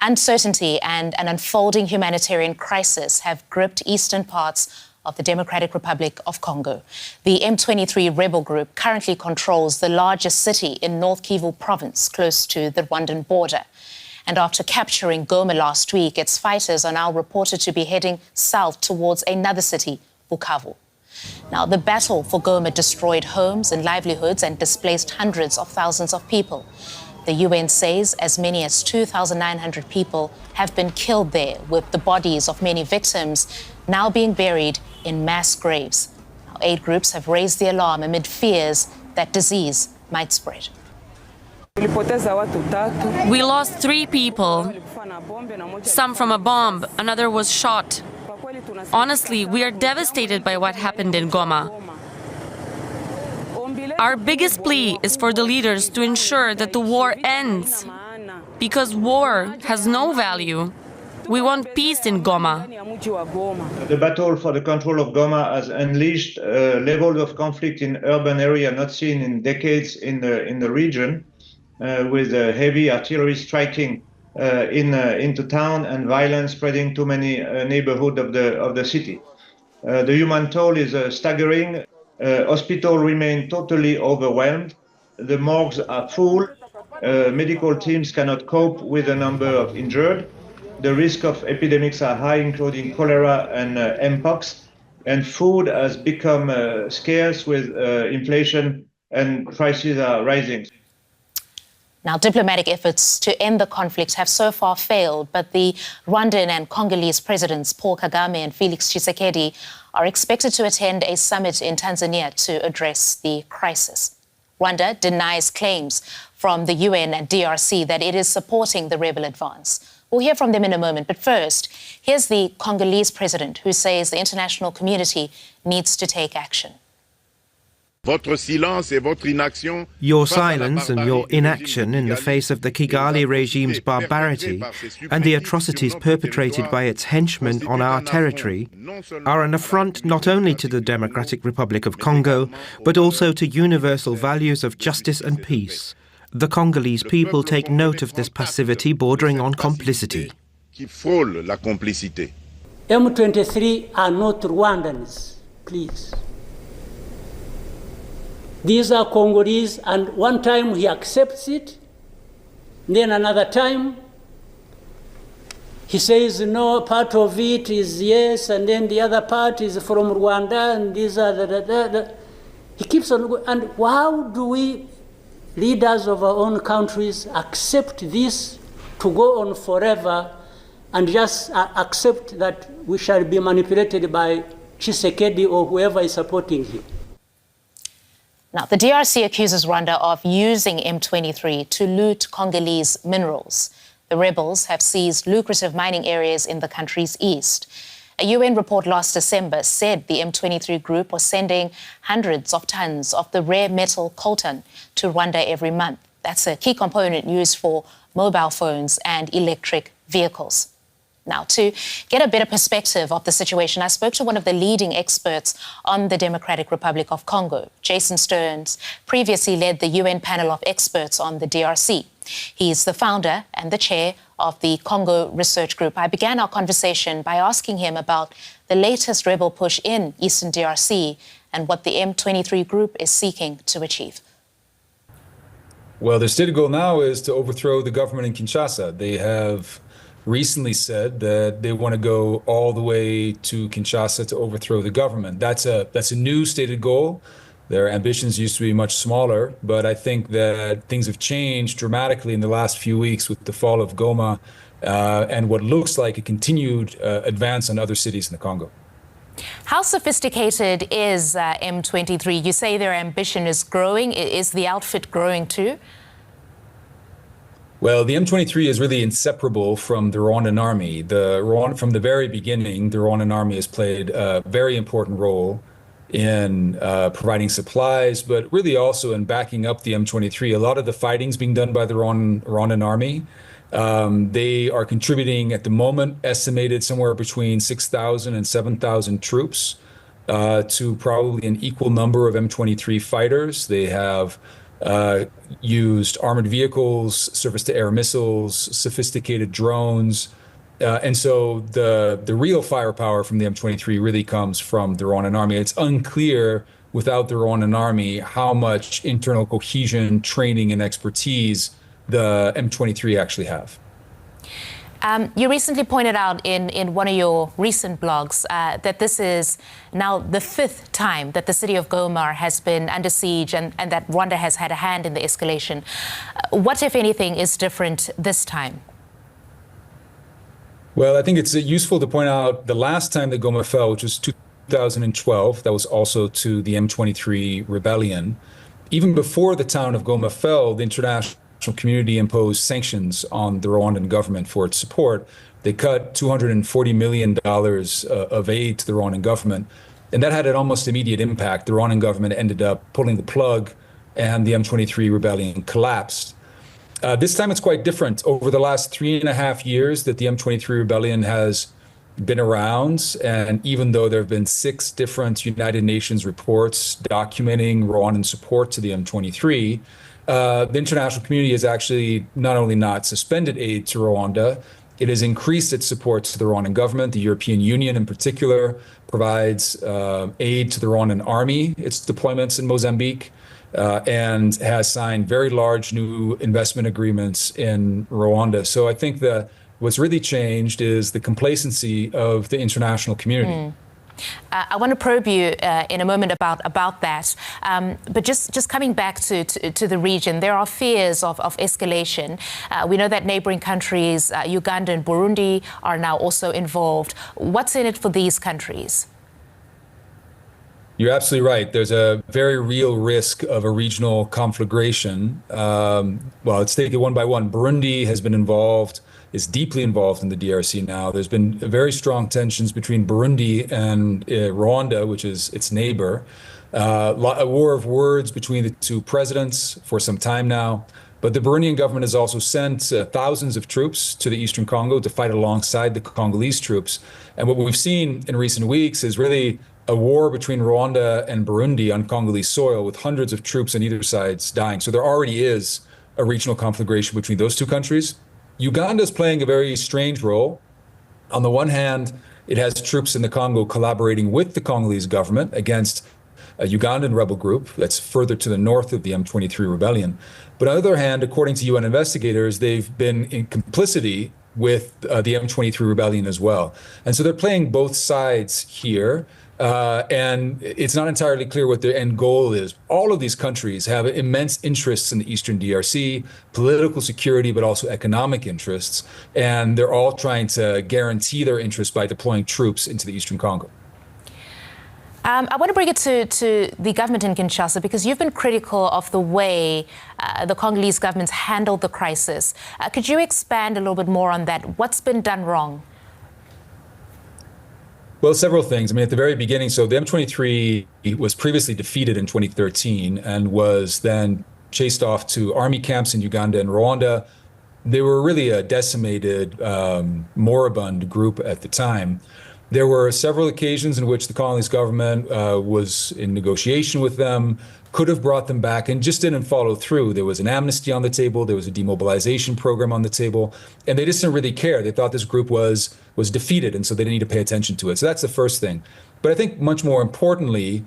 Uncertainty and an unfolding humanitarian crisis have gripped eastern parts of the Democratic Republic of Congo. The M23 rebel group currently controls the largest city in North Kivu province, close to the Rwandan border. And after capturing Goma last week, its fighters are now reported to be heading south towards another city, Bukavu. Now, the battle for Goma destroyed homes and livelihoods and displaced hundreds of thousands of people. The UN says as many as 2,900 people have been killed there, with the bodies of many victims now being buried in mass graves. Now, aid groups have raised the alarm amid fears that disease might spread. We lost 3 people, some from a bomb, another was shot. Honestly, we are devastated by what happened in Goma. Our biggest plea is for the leaders to ensure that the war ends, because war has no value. We want peace in Goma. The battle for the control of Goma has unleashed a level of conflict in urban area not seen in decades in the region, with heavy artillery striking into town and violence spreading to many neighborhoods of the city. The human toll is staggering. Hospitals remain totally overwhelmed. The morgues are full. Medical teams cannot cope with the number of injured. The risk of epidemics are high, including cholera and mpox. And food has become scarce with inflation, and prices are rising. Now, diplomatic efforts to end the conflict have so far failed, but the Rwandan and Congolese presidents Paul Kagame and Felix Tshisekedi are expected to attend a summit in Tanzania to address the crisis. Rwanda denies claims from the UN and DRC that it is supporting the rebel advance. We'll hear from them in a moment, but first, here's the Congolese president who says the international community needs to take action. Your silence and your inaction in the face of the Kigali regime's barbarity and the atrocities perpetrated by its henchmen on our territory are an affront not only to the Democratic Republic of Congo, but also to universal values of justice and peace. The Congolese people take note of this passivity bordering on complicity. M23 are not Rwandans, please. These are Congolese, and one time he accepts it, then another time he says no, part of it is yes, and then the other part is from Rwanda, and these are the. He keeps on going. And how do we, leaders of our own countries, accept this to go on forever and just accept that we shall be manipulated by Tshisekedi or whoever is supporting him? Now, the DRC accuses Rwanda of using M23 to loot Congolese minerals. The rebels have seized lucrative mining areas in the country's east. A UN report last December said the M23 group was sending hundreds of tons of the rare metal coltan to Rwanda every month. That's a key component used for mobile phones and electric vehicles. Now, to get a better perspective of the situation, I spoke to one of the leading experts on the Democratic Republic of Congo. Jason Stearns previously led the UN panel of experts on the DRC. He's the founder and the chair of the Congo Research Group. I began our conversation by asking him about the latest rebel push in eastern DRC and what the M23 group is seeking to achieve. Well, their stated goal now is to overthrow the government in Kinshasa. They have recently said that they want to go all the way to Kinshasa to overthrow the government. That's a new stated goal. Their ambitions used to be much smaller, but I think that things have changed dramatically in the last few weeks with the fall of Goma and what looks like a continued advance on other cities in the Congo. How sophisticated is M23? You say their ambition is growing. Is the outfit growing too? Well, the M23 is really inseparable from the Rwandan army. From the very beginning, the Rwandan army has played a very important role in providing supplies, but really also in backing up the M23. A lot of the fighting's being done by the Rwandan army. They are contributing at the moment, estimated somewhere between 6,000 and 7,000 troops to probably an equal number of M23 fighters. They have used armored vehicles, surface-to-air missiles, sophisticated drones. And so the real firepower from the M23 really comes from the Rwandan army. It's unclear without the Rwandan army how much internal cohesion, training, and expertise the M23 actually have. You recently pointed out in one of your recent blogs that this is now the 5th time that the city of Goma has been under siege and that Rwanda has had a hand in the escalation. What, if anything, is different this time? Well, I think it's useful to point out the last time that Goma fell, which was 2012, that was also to the M23 rebellion. Even before the town of Goma fell, the international community imposed sanctions on the Rwandan government for its support. They cut $240 million of aid to the Rwandan government, and that had an almost immediate impact. The Rwandan government ended up pulling the plug, and the M23 rebellion collapsed. This time it's quite different. Over the last 3.5 years that the M23 rebellion has been around, and even though there have been 6 different United Nations reports documenting Rwandan support to the M23, the international community has actually not only not suspended aid to Rwanda, it has increased its support to the Rwandan government. The European Union in particular provides aid to the Rwandan army, its deployments in Mozambique, and has signed very large new investment agreements in Rwanda. So I think that what's really changed is the complacency of the international community. I want to probe you in a moment about that. But just coming back to the region, there are fears of escalation. We know that neighboring countries, Uganda and Burundi, are now also involved. What's in it for these countries? You're absolutely right. There's a very real risk of a regional conflagration. Well, let's take it one by one. Burundi has been involved, is deeply involved in the DRC now. There's been very strong tensions between Burundi and Rwanda, which is its neighbor. A war of words between the two presidents for some time now. But the Burundian government has also sent thousands of troops to the Eastern Congo to fight alongside the Congolese troops. And what we've seen in recent weeks is really a war between Rwanda and Burundi on Congolese soil, with hundreds of troops on either side dying. So there already is a regional conflagration between those two countries. Uganda is playing a very strange role. On the one hand, it has troops in the Congo collaborating with the Congolese government against a Ugandan rebel group that's further to the north of the M23 rebellion. But on the other hand, according to UN investigators, they've been in complicity with the M23 rebellion as well. And so they're playing both sides here. And it's not entirely clear what their end goal is. All of these countries have immense interests in the Eastern DRC, political security, but also economic interests. And they're all trying to guarantee their interests by deploying troops into the Eastern Congo. I want to bring it to the government in Kinshasa, because you've been critical of the way the Congolese government's handled the crisis. Could you expand a little bit more on that? What's been done wrong? Well, several things. I mean, at the very beginning, so the M23 was previously defeated in 2013 and was then chased off to army camps in Uganda and Rwanda. They were really a decimated, moribund group at the time. There were several occasions in which the Congolese government was in negotiation with them, could have brought them back, and just didn't follow through. There was an amnesty on the table, there was a demobilization program on the table, and they just didn't really care. They thought this group was defeated, and so they didn't need to pay attention to it. So that's the first thing. But I think much more importantly,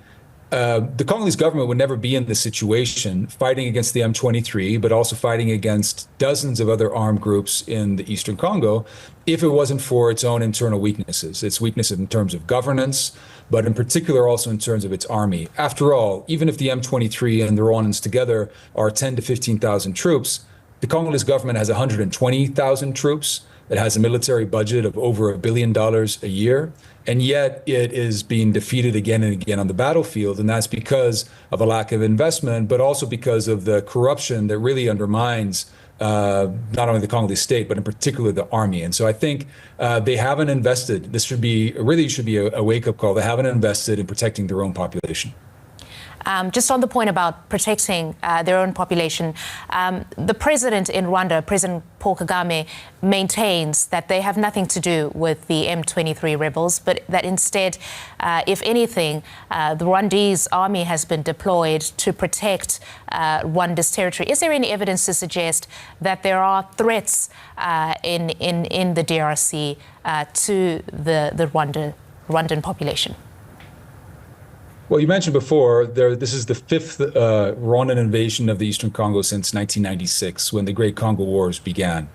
the Congolese government would never be in this situation, fighting against the M23, but also fighting against dozens of other armed groups in the Eastern Congo, if it wasn't for its own internal weaknesses. Its weaknesses in terms of governance, but in particular also in terms of its army. After all, even if the M23 and the Rwandans together are 10 to 15,000 troops, the Congolese government has 120,000 troops. It has a military budget of over $1 billion a year, and yet it is being defeated again and again on the battlefield. And that's because of a lack of investment, but also because of the corruption that really undermines not only the Congolese state, but in particular the army. And so I think they haven't invested. This should be a wake-up call. They haven't invested in protecting their own population. Just on the point about protecting their own population, the president in Rwanda, President Paul Kagame, maintains that they have nothing to do with the M23 rebels, but that instead, if anything, the Rwandese army has been deployed to protect Rwanda's territory. Is there any evidence to suggest that there are threats in the DRC to the Rwandan population? Well, you mentioned before, this is the fifth Rwandan invasion of the Eastern Congo since 1996, when the Great Congo Wars began.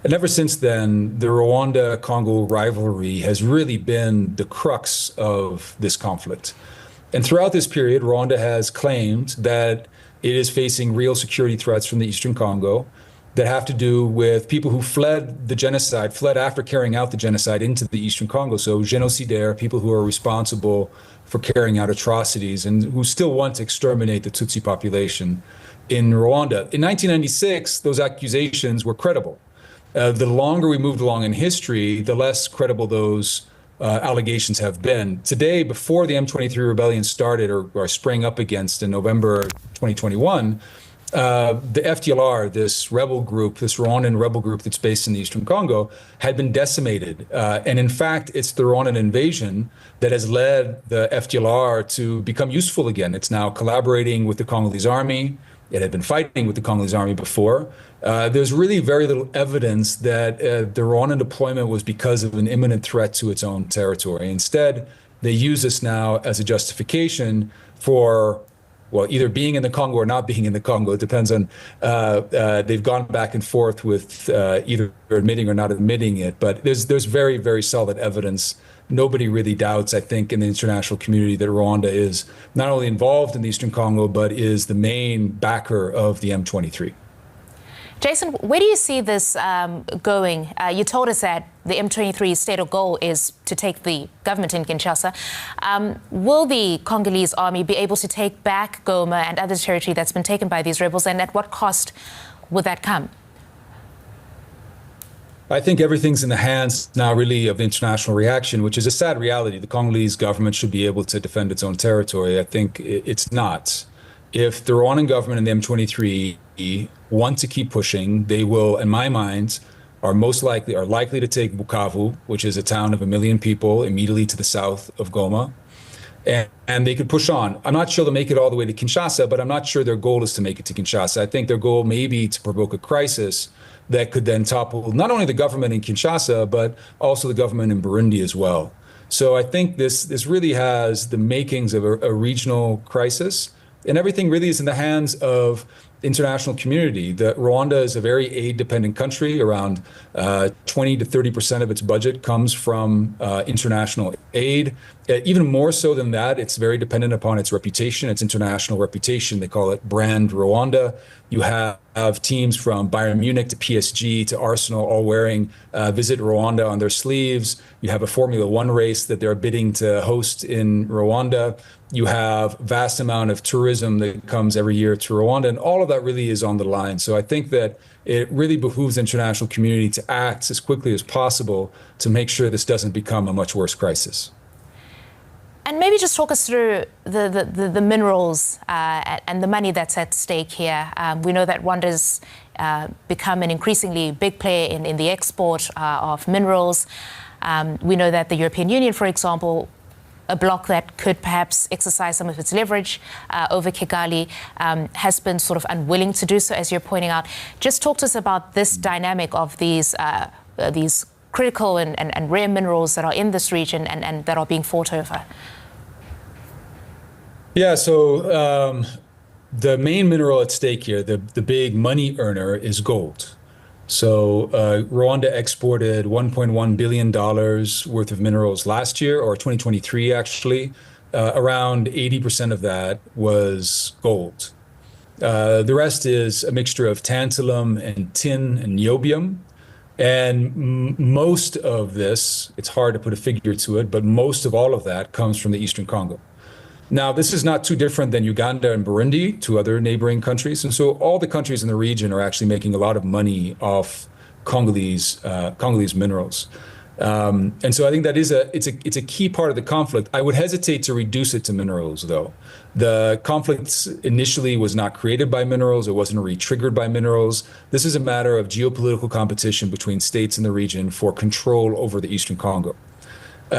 And ever since then, the Rwanda-Congo rivalry has really been the crux of this conflict. And throughout this period, Rwanda has claimed that it is facing real security threats from the Eastern Congo that have to do with people who fled the genocide, fled after carrying out the genocide into the Eastern Congo. So genocidaires, people who are responsible for carrying out atrocities and who still want to exterminate the Tutsi population in Rwanda. In 1996, those accusations were credible. The longer we moved along in history, the less credible those allegations have been. Today, before the M23 rebellion started or sprang up against in November 2021, the FDLR, this rebel group, this Rwandan rebel group that's based in the Eastern Congo, had been decimated. And in fact, it's the Rwandan invasion that has led the FDLR to become useful again. It's now collaborating with the Congolese army. It had been fighting with the Congolese army before. There's really very little evidence that the Rwandan deployment was because of an imminent threat to its own territory. Instead, they use this now as a justification for, well, either being in the Congo or not being in the Congo. It depends on, they've gone back and forth with either admitting or not admitting it. But there's very, very solid evidence. Nobody really doubts, I think, in the international community that Rwanda is not only involved in the Eastern Congo, but is the main backer of the M23. Jason, where do you see this going? You told us that the M23's stated goal is to take the government in Kinshasa. Will the Congolese army be able to take back Goma and other territory that's been taken by these rebels, and at what cost would that come? I think everything's in the hands now, really, of the international reaction, which is a sad reality. The Congolese government should be able to defend its own territory. I think it's not. If the Rwandan government and the M23 want to keep pushing, they will, in my mind, are likely to take Bukavu, which is a town of 1 million people immediately to the south of Goma. And they could push on. I'm not sure they'll make it all the way to Kinshasa, but I'm not sure their goal is to make it to Kinshasa. I think their goal may be to provoke a crisis that could then topple not only the government in Kinshasa, but also the government in Burundi as well. So I think this really has the makings of a regional crisis, and everything really is in the hands of international community. That Rwanda is a very aid-dependent country. Around 20 to 30% of its budget comes from international aid. Even more so than that, it's very dependent upon its reputation, its international reputation. They call it Brand Rwanda. You have teams from Bayern Munich to PSG to Arsenal all wearing Visit Rwanda on their sleeves. You have a Formula One race that they're bidding to host in Rwanda. You have vast amount of tourism that comes every year to Rwanda, and all of that really is on the line. So I think that it really behooves the international community to act as quickly as possible to make sure this doesn't become a much worse crisis. And maybe just talk us through the minerals and the money that's at stake here. We know that Rwanda's become an increasingly big player in the export of minerals. We know that the European Union, for example, a bloc that could perhaps exercise some of its leverage over Kigali, has been sort of unwilling to do so, as you're pointing out. Just talk to us about this dynamic of these critical and rare minerals that are in this region and that are being fought over. Yeah, so the main mineral at stake here, the big money earner, is gold. So Rwanda exported $1.1 billion worth of minerals last year, or 2023 actually. Around 80% of that was gold. The rest is a mixture of tantalum and tin and niobium. And most of this, it's hard to put a figure to it, but most of all of that comes from the Eastern Congo. Now, this is not too different than Uganda and Burundi, two other neighboring countries. And so all the countries in the region are actually making a lot of money off Congolese minerals. And so I think that it's a key part of the conflict. I would hesitate to reduce it to minerals, though. The conflict initially was not created by minerals. It wasn't re-triggered by minerals. This is a matter of geopolitical competition between states in the region for control over the Eastern Congo.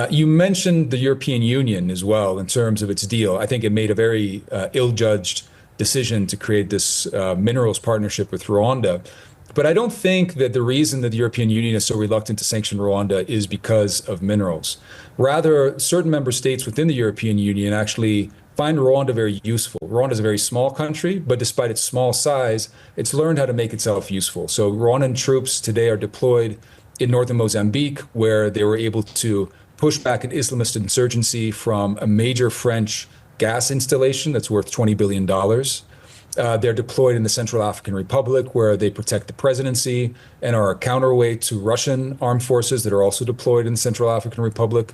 You mentioned the European Union as well in terms of its deal. I think it made a very ill-judged decision to create this minerals partnership with Rwanda. But I don't think that the reason that the European Union is so reluctant to sanction Rwanda is because of minerals. Rather, certain member states within the European Union actually find Rwanda very useful. Rwanda is a very small country, but despite its small size, it's learned how to make itself useful. So Rwandan troops today are deployed in northern Mozambique, where they were able to push back an Islamist insurgency from a major French gas installation that's worth $20 billion. They're deployed in the Central African Republic, where they protect the presidency and are a counterweight to Russian armed forces that are also deployed in the Central African Republic.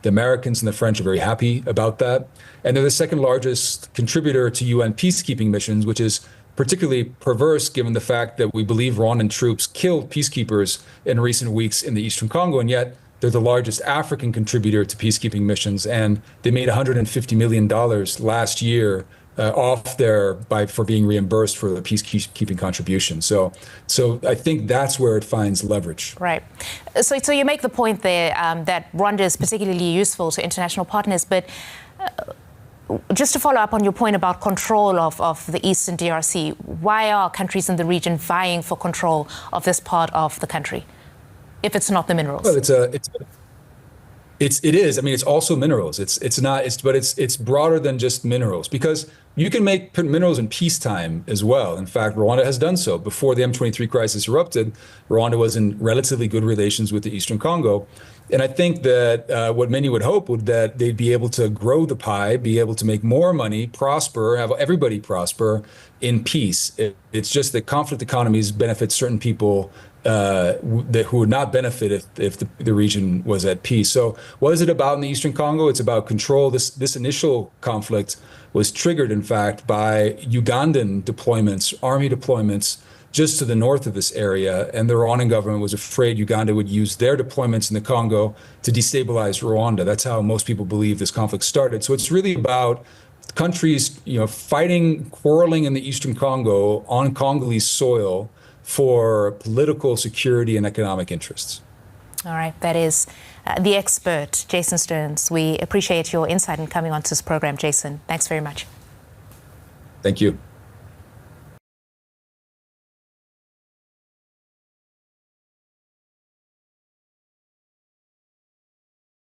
The Americans and the French are very happy about that. And they're the second largest contributor to UN peacekeeping missions, which is particularly perverse given the fact that we believe Rwandan troops killed peacekeepers in recent weeks in the Eastern Congo, and yet they're the largest African contributor to peacekeeping missions, and they made $150 million last year for being reimbursed for the peacekeeping contribution. So I think that's where it finds leverage. Right. So you make the point there that Rwanda is particularly useful to international partners, but just to follow up on your point about control of the Eastern DRC, why are countries in the region vying for control of this part of the country, if it's not the minerals? Well, it is. I mean, it's also minerals. It's broader than just minerals, because you can make minerals in peacetime as well. In fact, Rwanda has done so. Before the M23 crisis erupted, Rwanda was in relatively good relations with the Eastern Congo. And I think that what many would hope would that they'd be able to grow the pie, be able to make more money, prosper, have everybody prosper in peace. It's just that conflict economies benefit certain people who would not benefit if the region was at peace. So what is it about in the Eastern Congo? It's about control. This initial conflict was triggered, in fact, by Ugandan deployments, army deployments, just to the north of this area. And the Rwandan government was afraid Uganda would use their deployments in the Congo to destabilize Rwanda. That's how most people believe this conflict started. So it's really about countries, fighting, quarreling in the Eastern Congo on Congolese soil for political security and economic interests. All right, that is the expert, Jason Stearns. We appreciate your insight in coming onto this program, Jason. Thanks very much. Thank you.